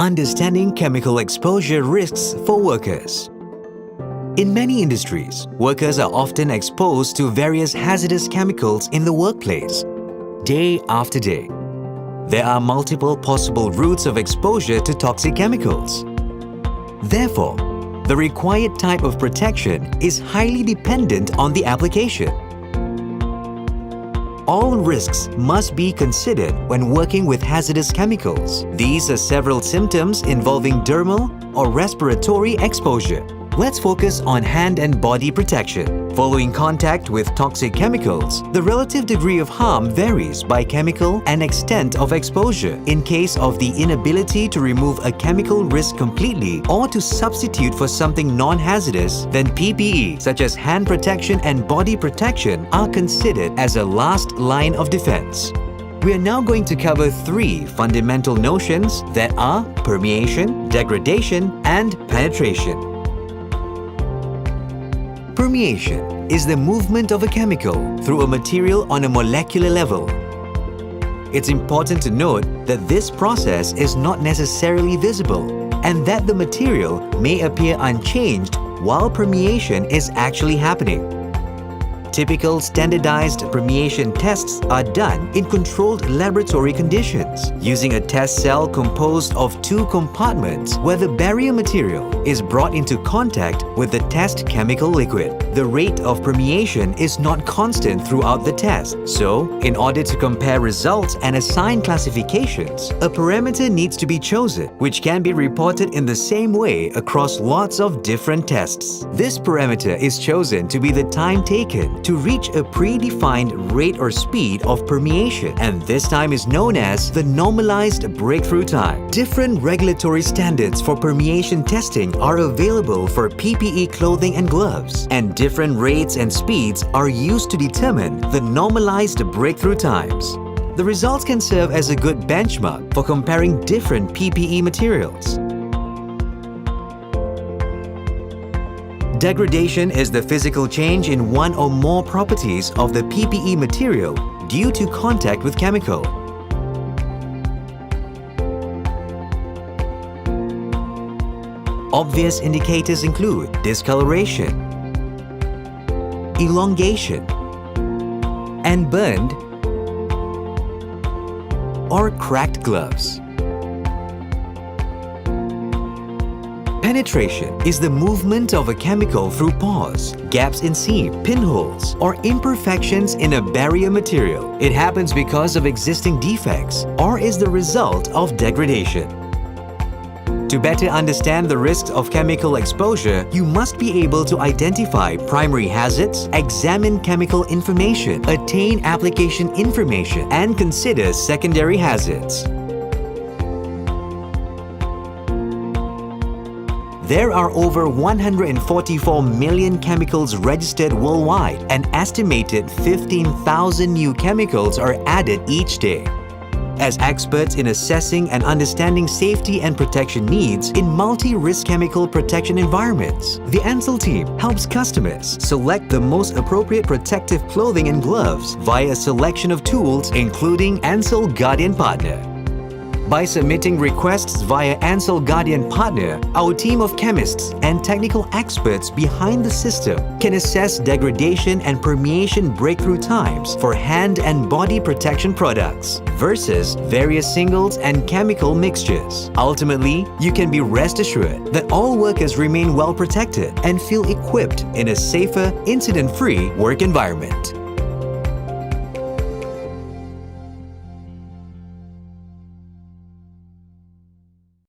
Understanding chemical exposure risks for workers. In many industries, workers are often exposed to various hazardous chemicals in the workplace, day after day. There are multiple possible routes of exposure to toxic chemicals. Therefore, the required type of protection is highly dependent on the application. All risks must be considered when working with hazardous chemicals. These are several symptoms involving dermal or respiratory exposure. Let's focus on hand and body protection. Following contact with toxic chemicals, the relative degree of harm varies by chemical and extent of exposure. In case of the inability to remove a chemical risk completely or to substitute for something non-hazardous, then PPE such as hand protection and body protection are considered as a last line of defense. We are now going to cover three fundamental notions that are permeation, degradation, and penetration. Permeation is the movement of a chemical through a material on a molecular level. It's important to note that this process is not necessarily visible and that the material may appear unchanged while permeation is actually happening. Typical standardized permeation tests are done in controlled laboratory conditions using a test cell composed of two compartments where the barrier material is brought into contact with the test chemical liquid. The rate of permeation is not constant throughout the test, so in order to compare results and assign classifications, a parameter needs to be chosen, which can be reported in the same way across lots of different tests. This parameter is chosen to be the time taken to reach a predefined rate or speed of permeation, and this time is known as the normalized breakthrough time. Different regulatory standards for permeation testing are available for PPE clothing and gloves, and different rates and speeds are used to determine the normalized breakthrough times. The results can serve as a good benchmark for comparing different PPE materials. Degradation is the physical change in one or more properties of the PPE material due to contact with chemical. Obvious indicators include discoloration, elongation, and burned or cracked gloves. Penetration is the movement of a chemical through pores, gaps in seam, pinholes, or imperfections in a barrier material. It happens because of existing defects or is the result of degradation. To better understand the risks of chemical exposure, you must be able to identify primary hazards, examine chemical information, attain application information, and consider secondary hazards. There are over 144 million chemicals registered worldwide. An estimated 15,000 new chemicals are added each day. As experts in assessing and understanding safety and protection needs in multi-risk chemical protection environments, the Ansell team helps customers select the most appropriate protective clothing and gloves via a selection of tools including Ansell Guardian Partner. By submitting requests via Ansell Guardian Partner, our team of chemists and technical experts behind the system can assess degradation and permeation breakthrough times for hand and body protection products versus various singles and chemical mixtures. Ultimately, you can be rest assured that all workers remain well protected and feel equipped in a safer, incident-free work environment.